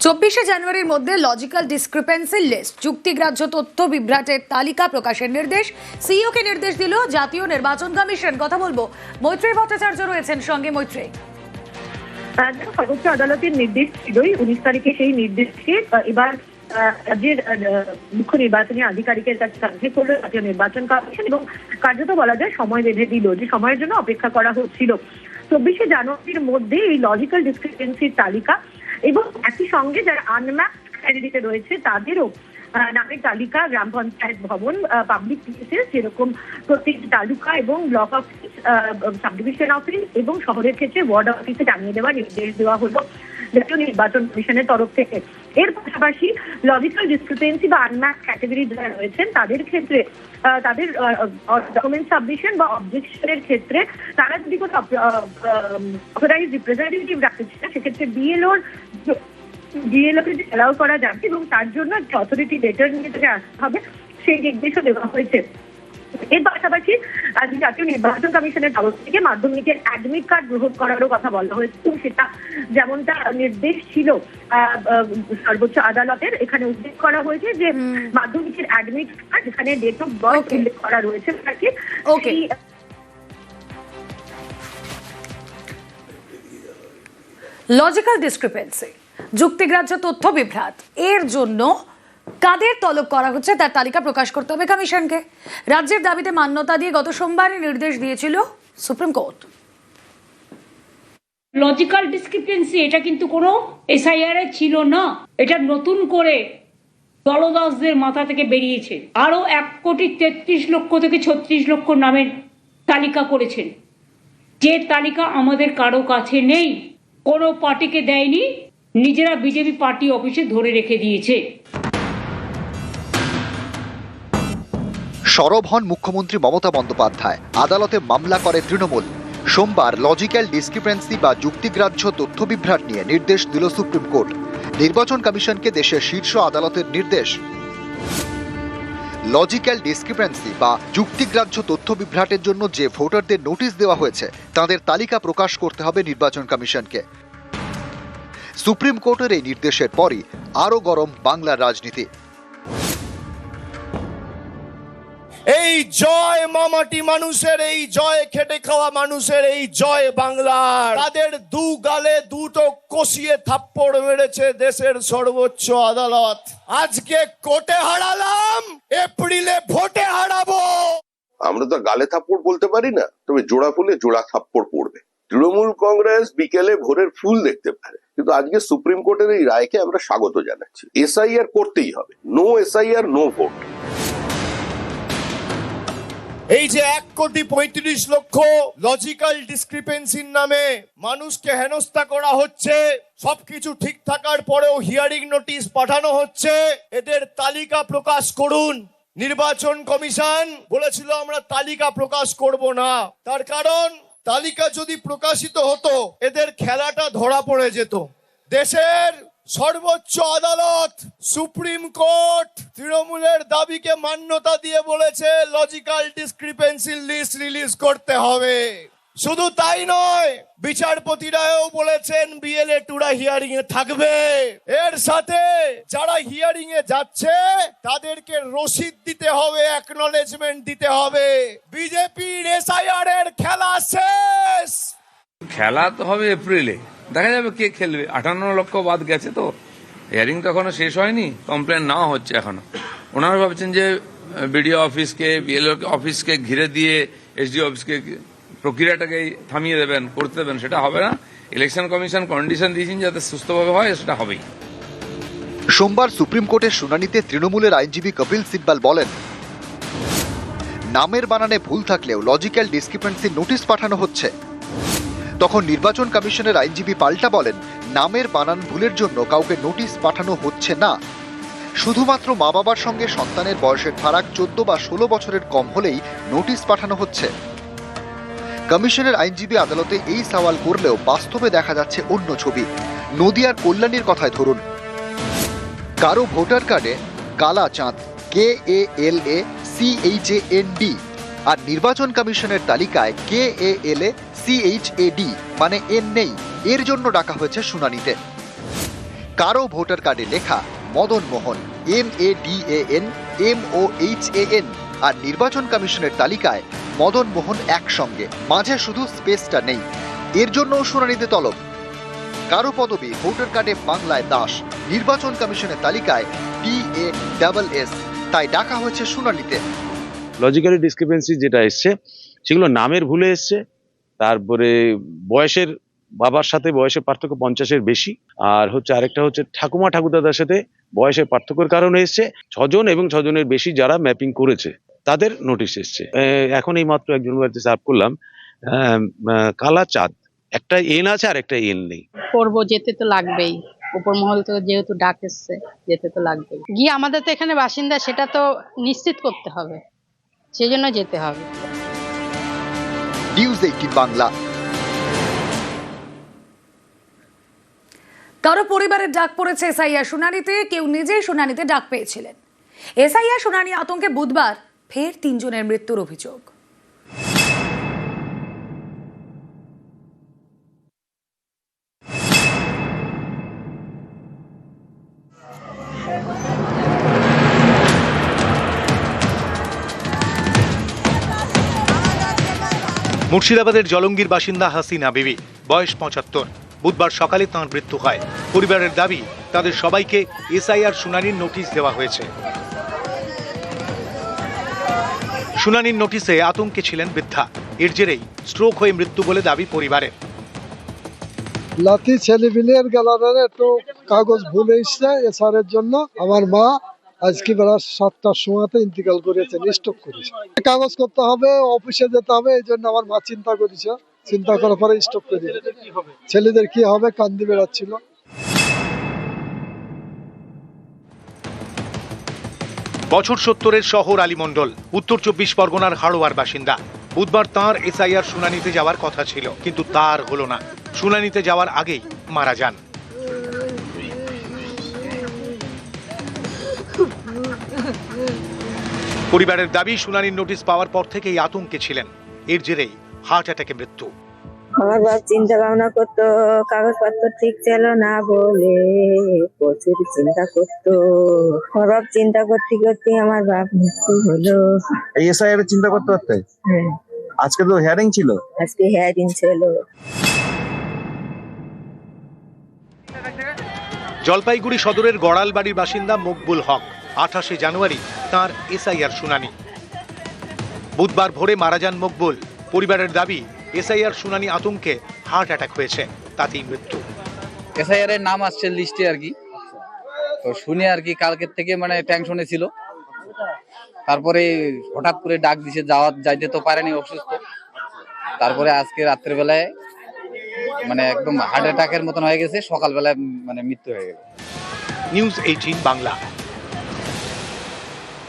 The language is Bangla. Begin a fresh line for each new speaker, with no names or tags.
24শে জানুয়ারির মধ্যে লজিক্যাল ডিসক্রিপেন্সি লিস্ট যুক্তিগ্রাহ্য তথ্য বিভ্রাটের তালিকা প্রকাশের নির্দেশ সিইওকে নির্দেশ দিল জাতীয় নির্বাচন কমিশন। কথা বলবো মৈত্রী ভট্টাচার্য রয়েছেন সঙ্গে। মৈত্রী,
সর্বোচ্চ আদালতের নির্দেশ ছিলই 19 তারিখে, সেই নির্দেশকে এবার রাজ্যের মুখ্য নির্বাচনী আধিকারিকের কাছে সাবমিট করলো জাতীয় নির্বাচন কমিশন এবং কার্যত বলা যায় সময় বেঁধে দিল, যে সময়ের জন্য অপেক্ষা করা হচ্ছিল। 24শে জানুয়ারির মধ্যে এই লজিক্যাল ডিসক্রিপেন্সির তালিকা এবং একই সঙ্গে যারা আনম্যাপড ক্যান্ডিডেট রয়েছে তাদেরও নামের তালিকা গ্রাম পঞ্চায়েত ভবন, পাবলিক প্লেসেস যেরকম প্রত্যেক তালুকা এবং block office, sub division office এবং শহরের ক্ষেত্রে ওয়ার্ড অফিসে জানিয়ে দেওয়ার নির্দেশ দেওয়া হলো জাতীয় নির্বাচন কমিশনের তরফ থেকে। এর পাশাপাশি লজিক্যাল ডিসক্রিপেন্সি বা আনম্যাপড ক্যাটাগরি যারা রয়েছেন তাদের ক্ষেত্রে তাদের ডকুমেন্ট সাবমিশন বা অবজেকশনের ক্ষেত্রে তারা যদি কোনো অথরাইজড রিপ্রেজেন্টেটিভ রাখতে চায় সেক্ষেত্রে বিএলওকে অ্যালাউ করা যাবে এবং তার জন্য যে অথরিটি লেটার নিয়ে তাকে আসতে হবে সেই নির্দেশও দেওয়া হয়েছে। এর পাশাপাশি আজ জাতীয় নির্বাচন কমিশনের তরফ থেকে মাধ্যমিকের অ্যাডমিট কার্ড গ্রহণ করারও কথা বলা হয়েছে এবং সেটা যেমনটা নির্দেশ ছিল সর্বোচ্চ আদালতের, এখানে উল্লেখ করা হয়েছে যে মাধ্যমিকের অ্যাডমিট কার্ড এখানে ডেট অফ বার্থ উল্লেখ করা রয়েছে নাকি।
লজিক্যাল ডিসক্রিপেন্সি যুক্তিগ্রাহ্য তথ্য বিভ্রাট এর জন্য কাদের তলব করা হচ্ছে তার তালিকা প্রকাশ করতে হবে কমিশনকে। রাজ্যের দাবিতে মান্যতা দিয়ে গত সোমবারই নির্দেশ দিয়েছিল সুপ্রিম কোর্ট।
লজিক্যাল ডিসক্রিপেন্সি এটা কিন্তু কোনো এসআইআর এ ছিল না, এটা নতুন করে দলদাসদের মাথা থেকে বেরিয়েছে। আরো 1,33 লক্ষ থেকে 36 লক্ষ নামের তালিকা করেছেন, যে তালিকা আমাদের কারো কাছে নেই, কোনো পার্টিকে দেয়নি, নিজেরা বিজেপি পার্টি অফিসে ধরে রেখে দিয়েছে।
সরব হন মুখ্যমন্ত্রী মমতা বন্দ্যোপাধ্যায়, আদালতে মামলা করে তৃণমূল। সোমবার লজিক্যাল ডিসক্রিপেন্সি বা যুক্তিগ্রাহ্য তথ্য বিভ্রাট নিয়ে নির্দেশ দিল সুপ্রিম কোর্ট। নির্বাচন কমিশনকে দেশের শীর্ষ আদালতের নির্দেশ। লজিক্যাল ডিসক্রিপেন্সি বা যুক্তিগ্রাহ্য তথ্য বিভ্রাটের জন্য যে ভোটারদের নোটিশ দেওয়া হয়েছে তাদের তালিকা প্রকাশ করতে হবে নির্বাচন কমিশনকে। সুপ্রিম কোর্টের এই নির্দেশের পরই আরও গরম বাংলার রাজনীতি।
এই জয় মামাটি মানুষের, এই জয় খেটে খাওয়া মানুষের, এই জয় বাংলার, তাদের দু গালে দুটো কষিয়ে থাপ্পড় মেরেছে দেশের সর্বোচ্চ আদালত। আজকে কোর্টে হারালাম, এপ্রিলে ভোটে হারাবো।
আমরা তো গালে থাপ্পড় বলতে পারি না, তবে জোড়া ফুলে জোড়া থাপ্পড় পড়বে। তৃণমূল কংগ্রেস বিকেলে ভোরের ফুল দেখতে পারে, কিন্তু আজকে সুপ্রিম কোর্টের এই রায়কে আমরা স্বাগত জানাচ্ছি। এসআইআর করতেই হবে, নো এসআইআর নো ভোট।
এই যে 1,35,00,000 লজিক্যাল ডিসক্রিপেন্সির নামে মানুষকে হেনস্থা করা হচ্ছে, সবকিছু ঠিক থাকার পরেও হিয়ারিং নোটিশ পাঠানো হচ্ছে, এদের তালিকা প্রকাশ করুন। নির্বাচন কমিশন বলেছিল আমরা তালিকা প্রকাশ করব না, তার কারণ তালিকা যদি প্রকাশিত হতো এদের খেলাটা ধরা পড়ে যেত। দেশের সর্বোচ্চ আদালত সুপ্রিম কোর্ট তৃণমূলের দাবিকে মান্যতা দিয়ে বলেছে লজিক্যাল ডিসক্রিপেন্সি লিস্ট রিলিজ করতে হবে। শুধু তাই নয়, বিচারপতিরাও বলেছেন বিএলএ টুরা হিয়ারিং এ থাকবে। এর সাথে যারা হিয়ারিং এ যাচ্ছে তাদেরকে রসিদ দিতে হবে, অ্যাকনলেজমেন্ট দিতে হবে। বিজেপির এসআইআর এর খেলা শেষ।
খেলা তো হবে এপ্রিলে, দেখা যাবে কে খেলবে। 58 লক্ষ বাদ গেছে, তো হিয়ারিং তো এখনো শেষ হয়নি, কমপ্লেন নেওয়া হচ্ছে এখনো। ওনারা ভাবছেন যে বিডিও অফিসকে, বিএলও অফিসকে ঘিরে দিয়ে এসডিও অফিসকে প্রক্রিয়াটাকে থামিয়ে দেবেন, করতে দেবেন, সেটা হবে না। ইলেকশন কমিশন কন্ডিশন দিয়েছেন যাতে সুস্থভাবে হয়, সেটা হবেই।
সোমবার সুপ্রিম কোর্টের শুনানিতে তৃণমূলের আইনজীবী কপিল সিব্বাল বলেন, নামের বানানে ভুল থাকলেও লজিক্যাল ডিসক্রিপেন্সি নোটিশ পাঠানো হচ্ছে। তখন নির্বাচন কমিশনের আইনজীবী পাল্টা বলেন, নামের বানান ভুলের জন্য কাউকে নোটিশ পাঠানো হচ্ছে না, শুধুমাত্র মা বাবার সঙ্গে সন্তানের বয়সের ফারাক 14 বা 16 বছরের কম হলেই নোটিশ পাঠানো হচ্ছে। কমিশনের আইনজীবী আদালতে এই সওয়াল করলেও বাস্তবে দেখা যাচ্ছে অন্য ছবি। নদিয়ার কল্যাণীর কথায় ধরুন, কারো ভোটার কার্ডে কালা চাঁদ KALACHAND আর নির্বাচন কমিশনের তালিকায় KALACHAD মানে এন নেই। এর জন্য ডাকা হয়েছে শুনানিতে। কারো ভোটার কার্ডে লেখা মদন মোহন MADAN MOHAN, আর নির্বাচন কমিশনের তালিকায় মদন মোহন একসঙ্গে, মাঝে শুধু স্পেসটা নেই। এর জন্য শুনানিতে তলব। কারো পদবি ভোটার কার্ডে বাংলায় দাস, নির্বাচন কমিশনের তালিকায় DASS, তাই ডাকা হয়েছে শুনানিতে।
লজিক্যালি ডিসক্রিপেন্সি যেটা এসছে সেগুলো নামের ভুলে এসছে, তারপরে বয়সের, বাবার সাথে বয়সের পার্থক্য 50-এর বেশি, আর আরেকটা হচ্ছে ঠাকুমা ঠাকুরদাদার সাথে বয়সের পার্থক্যের কারণে এসছে। 6 জন এবং 6 জনের বেশি যারা ম্যাপিং করেছে তাদের নোটিশ এসছে। এখন এই মাত্র একজন বাড়িতে সার্ভ করলাম, কালা চাঁদ, একটা এন আছে আর একটা এন নেই।
করবো, যেতে তো লাগবেই, উপর মহল থেকে যেহেতু ডাক এসছে যেতে তো লাগবেই। গিয়ে আমাদের তো এখানে বাসিন্দা, সেটা তো নিশ্চিত করতে হবে, সেই জন্য যেতে হবে।
নিউজ 18 বাংলা।
কারো পরিবারের ডাক পড়েছে এসআইআর শুনানিতে, কেউ নিজেই শুনানিতে ডাক পেয়েছিলেন। এসআইআর শুনানি আতঙ্কে বুধবার ফের 3 জনের মৃত্যুর অভিযোগ।
মুর্শিদাবাদের জলঙ্গির বাসিন্দা হাসিনা বিবি, বয়স 75। বুধবার সকালে তাঁর মৃত্যু হয়। পরিবারের দাবি, তাদের সবাইকে এসআইআর শুনানির নোটিশ দেওয়া হয়েছে। শুনানির নোটিশে আতঙ্কে ছিলেন বৃদ্ধা। এর জেরেই স্ট্রোক হয়ে মৃত্যু বলে দাবি পরিবারের।
লাতি ছেলেপিলের গেলারে একটু কাগজ ভুলে এসছে এসআরের জন্য। আমার মা আজকে বেলা 7টার সময়তে ইন্তিকাল করেছে, স্ট্রোক করেছে। কাগজ করতে হবে, অফিসে যেতে হবে, এই জন্য আমার মা চিন্তা করেছে। চিন্তা করার পরে স্ট্রোক করেছে। ছেলেদের কি হবে, কান্দি বেড়াচ্ছিল।
বছর 70-এর শহর আলী মণ্ডল, উত্তর 24 পরগনার হাড়োয়ার বাসিন্দা। বুধবার তাঁর এসআইআর শুনানিতে যাওয়ার কথা ছিল, কিন্তু তার হলো না। শুনানিতে যাওয়ার আগেই মারা যান। পরিবারের দাবি, শুনানির নোটিশ পাওয়ার পর থেকেই আতঙ্কে ছিলেন। এর জেরেই হার্ট অ্যাটাকে মৃত্যু।
আমার বাপ চিন্তা ভাবনা করতো, কাগজপত্র ঠিক ছিল না বলে প্রচুর চিন্তা করতো। আমার বাপ চিন্তা করতে করতে আমার বাপ মৃত্যু হলো।
এই এসআইআর চিন্তা করতে করতে?
হ্যাঁ।
আজকে তো হিয়ারিং ছিল।
আজকে হিয়ারিং ছিল।
জলপাইগুড়ি সদরের গড়ালবাড়ির বাসিন্দা মকবুল হক, 28শে জানুয়ারি তাঁর এসআইআর শুনানি। বুধবার ভোরে মারা যান মকবুল। পরিবারের দাবি, এসআইআর শুনানি আতঙ্কে হার্ট অ্যাটাক হয়েছে, তাতেই মৃত্যু।
এসআইআর এর নাম আসছে লিস্টে আর কি, তো শুনে আর কি কালকের থেকে মানে টেনশনে ছিল। তারপরে হঠাৎ করে ডাক দিছে, যাইতে তো পারেনি, অসুস্থ। তারপরে আজকে রাত্রের বেলায় মানে একদম হার্ট অ্যাটাকের মতন হয়ে গেছে, সকালবেলায় মানে মৃত্যু হয়ে গেল।
নিউজ 18 বাংলা।